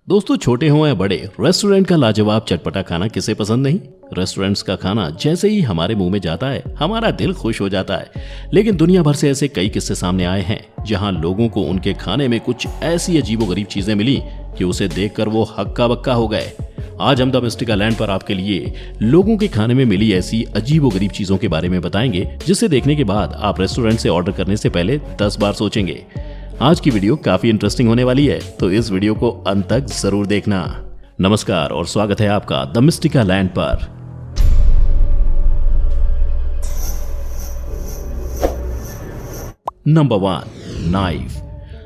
दोस्तों, छोटे हों या बड़े, रेस्टोरेंट का लाजवाब चटपटा खाना किसे पसंद नहीं। रेस्टोरेंट्स का खाना जैसे ही हमारे मुंह में जाता है हमारा दिल खुश हो जाता है। लेकिन दुनिया भर से ऐसे कई किस्से सामने आए हैं जहां लोगों को उनके खाने में कुछ ऐसी अजीबोगरीब चीजें मिली कि उसे देखकर वो हक्का बक्का हो गए। आज हम द मिस्टिका लैंड पर आपके लिए लोगों के खाने में मिली ऐसी अजीबोगरीब चीजों के बारे में बताएंगे जिसे देखने के बाद आप रेस्टोरेंट से ऑर्डर करने से पहले 10 बार सोचेंगे। आज की वीडियो काफी इंटरेस्टिंग होने वाली है, तो इस वीडियो को अंत तक जरूर देखना। नमस्कार और स्वागत है आपका द मिस्टिका लैंड पर। Number 1, knife.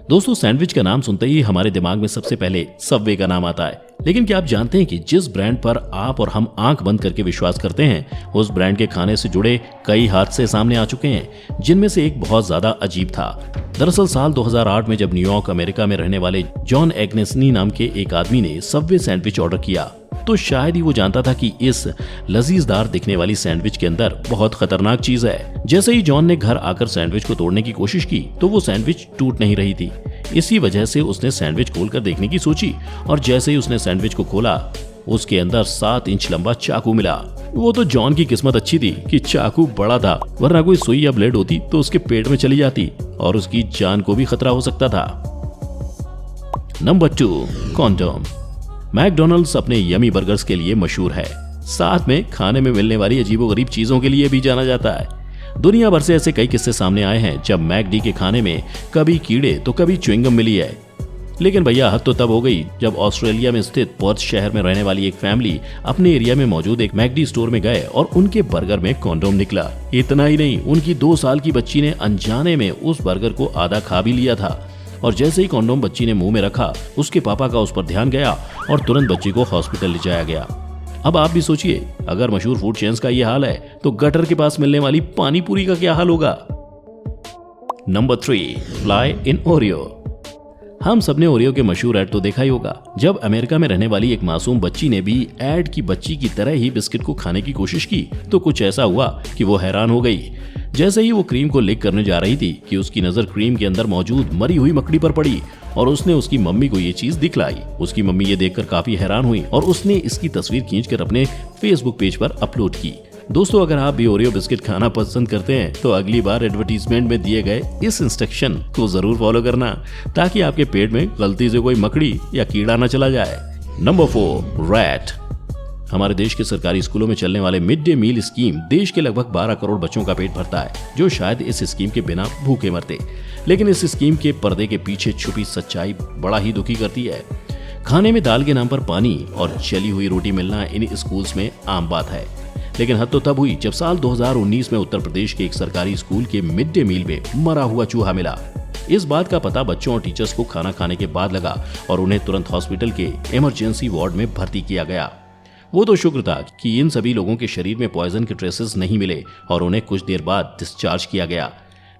दोस्तों, सैंडविच का नाम सुनते ही हमारे दिमाग में सबसे पहले सबवे का नाम आता है। लेकिन क्या आप जानते हैं कि जिस ब्रांड पर आप और हम आंख बंद करके विश्वास करते हैं, उस ब्रांड के खाने से जुड़े कई हादसे सामने आ चुके हैं, जिनमें से एक बहुत ज्यादा अजीब था। दरअसल साल 2008 में जब न्यूयॉर्क अमेरिका में रहने वाले जॉन एग्नेस्नी नाम के एक आदमी ने सबवे सैंडविच ऑर्डर किया, तो शायद ही वो जानता था कि इस लजीजदार दिखने वाली सैंडविच के अंदर बहुत खतरनाक चीज है। जैसे ही जॉन ने घर आकर सैंडविच को तोड़ने की कोशिश की तो वो सैंडविच टूट नहीं रही थी। इसी वजह से उसने सैंडविच खोलकर देखने की सोची और जैसे ही उसने सैंडविच को खोला, उसके अंदर 7 इंच लंबा चाकू मिला। वो तो जॉन की किस्मत अच्छी थी कि चाकू बड़ा था, वरना कोई सुई या ब्लेड होती तो उसके पेट में चली जाती और उसकी जान को भी खतरा हो सकता था। Number 2, condom. मैकडॉनल्ड्स अपने यमी बर्गर्स के लिए मशहूर है, साथ में खाने में मिलने वाली अजीबोगरीब चीजों के लिए भी जाना जाता है। दुनिया भर से ऐसे कई किस्से सामने आए हैं जब मैकडी के खाने में कभी कीड़े तो कभी च्युइंगम मिली है। लेकिन भैया, हद तो तब हो गई जब ऑस्ट्रेलिया में स्थित पर्थ शहर में रहने वाली एक फैमिली अपने एरिया में मौजूद एक मैकडी स्टोर में गए और उनके बर्गर में कॉन्डोम निकला। इतना ही नहीं, उनकी 2 साल की बच्ची ने अनजाने में उस बर्गर को आधा खा भी लिया था और जैसे ही कॉन्डोम बच्ची ने मुंह में रखा, उसके पापा का उस पर ध्यान गया और तुरंत बच्ची को हॉस्पिटल ले जाया गया। अब आप भी सोचिए, अगर मशहूर फूड चेन्स का ये हाल है तो गटर के पास मिलने वाली पानी पूरी का क्या हाल होगा। Number 3, fly in Oreo. हम सबने ओरियो के मशहूर ऐड तो देखा ही होगा। जब अमेरिका में रहने वाली एक मासूम बच्ची ने भी ऐड की बच्ची की तरह ही बिस्किट को खाने की कोशिश की तो कुछ ऐसा हुआ कि वो हैरान हो गई। जैसे ही वो क्रीम को लिक करने जा रही थी कि उसकी नजर क्रीम के अंदर मौजूद मरी हुई मकड़ी पर पड़ी और उसने उसकी मम्मी को ये चीज दिखलाई। उसकी मम्मी ये देखकर काफी हैरान हुई और उसने इसकी तस्वीर खींचकर अपने फेसबुक पेज पर अपलोड की। दोस्तों, अगर आप भी ओरियो बिस्किट खाना पसंद करते हैं तो अगली बार एडवर्टीजमेंट में दिए गए इस इंस्ट्रक्शन को जरूर फॉलो करना, ताकि आपके पेट में गलती से कोई मकड़ी या कीड़ा न चला जाए। Number 4, rat. हमारे देश के सरकारी स्कूलों में चलने वाले मिड डे मील स्कीम देश के लगभग 12 करोड़ बच्चों का पेट भरता है, जो शायद इस स्कीम के बिना भूखे मरते। लेकिन इस स्कीम के पर्दे के पीछे छुपी सच्चाई बड़ा ही दुखी करती है। खाने में दाल के नाम पर पानी और जली हुई रोटी मिलना इन स्कूल्स में आम बात है। लेकिन हद तो तब हुई जब साल 2019 में उत्तर प्रदेश के एक सरकारी स्कूल के मिड डे मील में मरा हुआ चूहा मिला। इस बात का पता बच्चों और टीचर्स को खाना खाने के बाद लगा और उन्हें तुरंत हॉस्पिटल के इमरजेंसी वार्ड में भर्ती किया गया। वो तो शुक्र था कि इन सभी लोगों के शरीर में पॉइजन के ट्रेसेस नहीं मिले और उन्हें कुछ देर बाद डिस्चार्ज किया गया।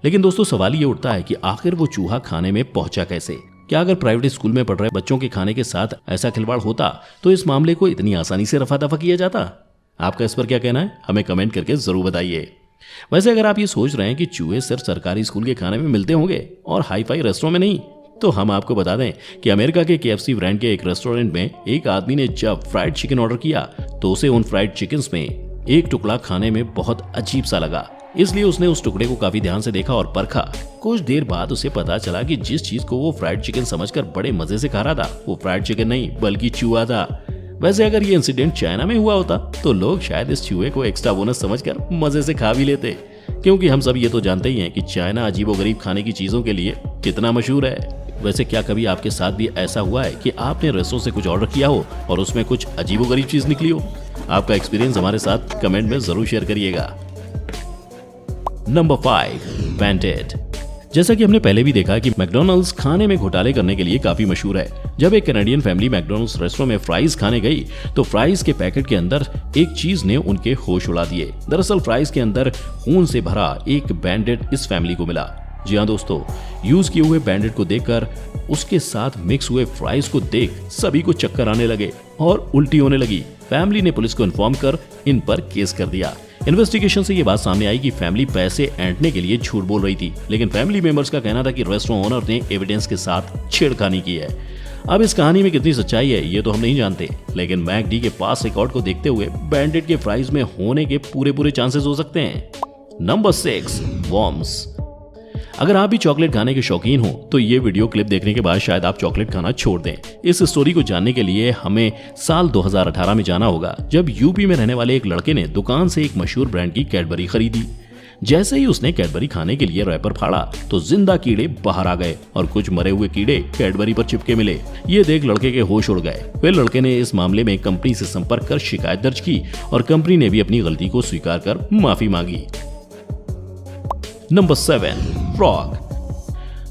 लेकिन दोस्तों, सवाल ये उठता है कि आखिर वो चूहा खाने में पहुंचा कैसे? क्या अगर प्राइवेट स्कूल में पढ़ रहे बच्चों के खाने के साथ ऐसा खिलवाड़ होता तो इस मामले को इतनी आसानी से रफा दफा किया जाता? आपका इस पर क्या कहना है, हमें कमेंट करके जरूर बताइए। वैसे अगर आप ये सोच रहे हैं कि चूहे सिर्फ सरकारी स्कूल के खाने में मिलते होंगे और हाई फाई रेस्टोरेंट में नहीं, तो हम आपको बता दें कि अमेरिका के KFC ब्रांड के एक रेस्टोरेंट में एक आदमी ने जब फ्राइड चिकन ऑर्डर किया तो उसे उन फ्राइड चिकन्स में एक टुकड़ा खाने में बहुत अजीब सा लगा। इसलिए उसने उस टुकड़े को काफी ध्यान से देखा और परखा। कुछ देर बाद उसे पता चला कि जिस चीज को वो फ्राइड चिकन समझकर बड़े मजे से खा रहा था, वो फ्राइड चिकन नहीं बल्कि चूहा था। वैसे अगर ये इंसिडेंट चाइना में हुआ होता तो लोग शायद इस चूहे को एक्स्ट्रा बोनस समझकर मजे से खा भी लेते, क्योंकि हम सब ये तो जानते ही हैं कि चाइना अजीबोगरीब खाने की चीजों के लिए कितना मशहूर है। वैसे क्या कभी आपके साथ भी ऐसा हुआ है कि आपने रेस्टोरेंट से कुछ ऑर्डर किया हो और उसमें कुछ अजीबोगरीब चीज निकली हो? आपका एक्सपीरियंस हमारे साथ कमेंट में जरूर शेयर करिएगा। नंबर 5, बैंडेड। जैसा कि हमने पहले भी देखा कि मैकडॉनल्ड्स खाने में घोटाले करने के लिए काफी मशहूर है। जब एक कैनेडियन फैमिली मैकडॉनल्ड्स रेस्टोरेंट में फ्राइज खाने गई तो फ्राइज के पैकेट के अंदर एक चीज ने उनके होश उड़ा दिए। दरअसल फ्राइज के अंदर खून से भरा एक बैंडेड इस फैमिली को मिला। जी हाँ दोस्तों, यूज किए हुए बैंडेड को देखकर उसके साथ मिक्स हुए फ्राइज को देख सभी को चक्कर आने लगे और उल्टी होने लगी। फैमिली ने पुलिस को इन्फॉर्म कर इन पर केस कर दिया। इन्वेस्टिगेशन से ये बात सामने आई कि फैमिली पैसे ऐंठने के लिए झूठ बोल रही थी, लेकिन फैमिली मेंबर्स का कहना था कि रेस्टोरेंट ओनर ने एविडेंस के साथ छेड़खानी की है। अब इस कहानी में कितनी सच्चाई है ये तो हम नहीं जानते, लेकिन मैकडी के पास रिकॉर्ड को देखते हुए बैंडिट के फ्राइज में होने के पूरे चांसेस हो सकते हैं। Number 6, worms. अगर आप भी चॉकलेट खाने के शौकीन हो तो ये वीडियो क्लिप देखने के बाद शायद आप चॉकलेट खाना छोड़ दें। इस स्टोरी को जानने के लिए हमें साल 2018 में जाना होगा, जब यूपी में रहने वाले एक लड़के ने दुकान से एक मशहूर ब्रांड की कैडबरी खरीदी। जैसे ही उसने कैडबरी खाने के लिए रैपर फाड़ा तो जिंदा कीड़े बाहर आ गए और कुछ मरे हुए कीड़े कैडबरी पर चिपके मिले। ये देख लड़के के होश उड़ गए। फिर लड़के ने इस मामले में कंपनी से संपर्क कर शिकायत दर्ज की और कंपनी ने भी अपनी गलती को स्वीकार कर माफी मांगी। Number 7, frog.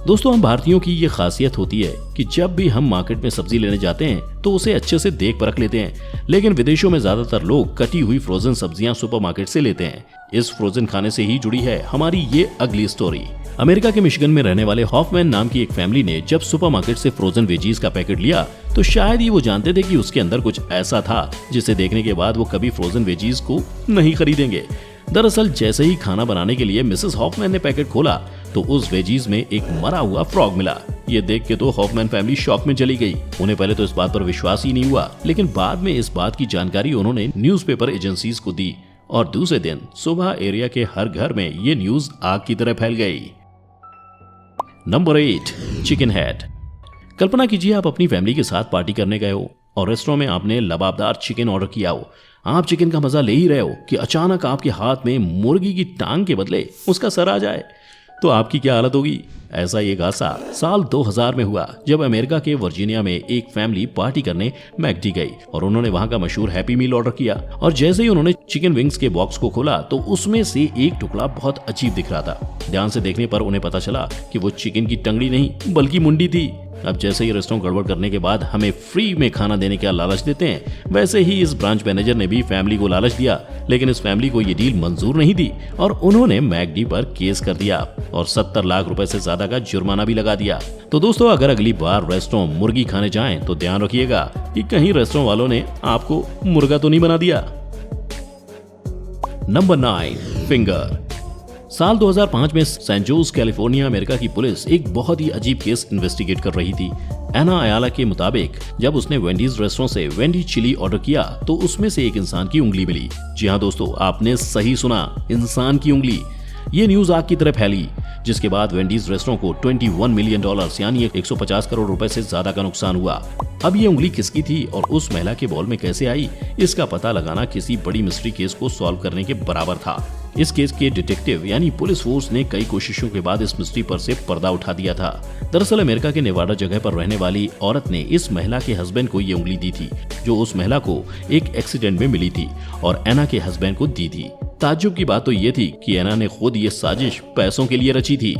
दोस्तों, हम भारतीयों की ये खासियत होती है कि जब भी हम मार्केट में सब्जी लेने जाते हैं तो उसे अच्छे से देख परख लेते हैं, लेकिन विदेशों में ज्यादातर लोग कटी हुई फ्रोजन सब्जियां सुपरमार्केट से लेते हैं। इस फ्रोजन खाने से ही जुड़ी है हमारी ये अगली स्टोरी। अमेरिका के मिशिगन में रहने वाले हॉफमैन नाम की एक फैमिली ने जब सुपरमार्केट से फ्रोजन वेजीज का पैकेट लिया तो शायद ही वो जानते थे कि उसके अंदर कुछ ऐसा था जिसे देखने के बाद वो कभी फ्रोजन वेजीज को नहीं खरीदेंगे। दरअसल जैसे ही खाना बनाने के लिए मिसेस हॉफमैन ने पैकेट खोला तो उस वेजीज में एक मरा हुआ फ्रॉग मिला। ये देख के तो हॉफमैन फैमिली शॉक में चली गई। उन्हें पहले तो इस बात पर विश्वास ही नहीं हुआ, लेकिन बाद में इस बात की जानकारी उन्होंने न्यूज़पेपर एजेंसीज को दी और दूसरे दिन सुबह एरिया के हर घर में ये न्यूज आग की तरह फैल गई। Number 8, chicken head. कल्पना कीजिए आप अपनी फैमिली के साथ पार्टी करने गए हो और रेस्टोरेंट में आपने लबाबदार चिकन ऑर्डर किया हो। आप चिकन का मजा ले ही रहे हो कि अचानक आपके हाथ में मुर्गी की टांग के बदले उसका सर आ जाए, तो आपकी क्या हालत होगी। ऐसा एक हादसा साल 2000 में हुआ जब अमेरिका के वर्जीनिया में एक फैमिली पार्टी करने मैकडी गई और उन्होंने वहां का मशहूर हैप्पी मील ऑर्डर किया। और जैसे ही उन्होंने चिकन विंग्स के बॉक्स को खोला तो उसमें से एक टुकड़ा बहुत अजीब दिख रहा था। ध्यान से देखने पर उन्हें पता चला कि वो चिकन की टंगड़ी नहीं बल्कि मुंडी थी। अब जैसे ही रेस्टोरेंट गड़बड़ करने के बाद हमें फ्री में खाना देने का लालच देते हैं, वैसे ही इस ब्रांच मैनेजर ने भी फैमिली को लालच दिया, लेकिन इस फैमिली को ये डील मंजूर नहीं थी और उन्होंने मैकडी पर केस कर दिया और 70 लाख रुपए से ज्यादा का जुर्माना भी लगा दिया। तो दोस्तों, अगर अगली बार रेस्टोरेंट मुर्गी खाने जाएं तो ध्यान रखिएगा कि कहीं रेस्टोरेंट वालों ने आपको मुर्गा तो नहीं बना दिया। Number 9, finger. साल 2005 में सैन जोस कैलिफोर्निया अमेरिका की पुलिस एक बहुत ही अजीब केस इन्वेस्टिगेट कर रही थी। एना अयाला के मुताबिक जब उसने वेंडीज रेस्टोरेंट से वेंडी चिली ऑर्डर किया तो उसमें से एक इंसान की उंगली मिली। जी हाँ दोस्तों, आपने सही सुना, इंसान की उंगली। ये न्यूज आग की तरह फैली, जिसके बाद वेंडीज रेस्टोरेंट को $21 मिलियन यानी 150 करोड़ रुपए से ज्यादा का नुकसान हुआ। अब ये उंगली किसकी थी और उस महिला के बॉल में कैसे आई, इसका पता लगाना किसी बड़ी मिस्ट्री केस को सॉल्व करने के बराबर था। इस केस के डिटेक्टिव यानी पुलिस फोर्स ने कई कोशिशों के बाद इस मिस्ट्री पर से पर्दा उठा दिया था। दरअसल अमेरिका के नेवाडा जगह पर रहने वाली औरत ने इस महिला के हस्बैंड को ये उंगली दी थी, जो उस महिला को एक एक्सीडेंट में मिली थी और एना के हस्बैंड को दी थी। ताज्जुब की बात तो ये थी कि एना ने खुद ये साजिश पैसों के लिए रची थी।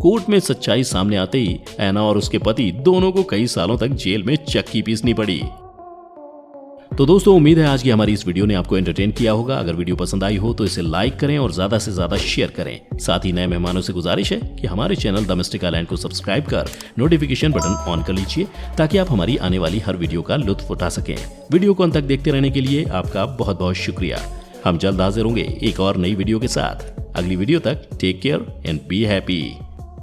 कोर्ट में सच्चाई सामने आते ही एना और उसके पति दोनों को कई सालों तक जेल में चक्की पीसनी पड़ी। तो दोस्तों, उम्मीद है आज की हमारी इस वीडियो ने आपको एंटरटेन किया होगा। अगर वीडियो पसंद आई हो तो इसे लाइक करें और ज्यादा से ज्यादा शेयर करें। साथ ही नए मेहमानों से गुजारिश है कि हमारे चैनल द मिस्टिक आइलैंड को सब्सक्राइब कर नोटिफिकेशन बटन ऑन कर लीजिए ताकि आप हमारी आने वाली हर वीडियो का लुत्फ उठा सकें। वीडियो को अंत तक देखते रहने के लिए आपका बहुत बहुत शुक्रिया। हम जल्द हाजिर होंगे एक और नई वीडियो के साथ। अगली वीडियो तक take care and be happy.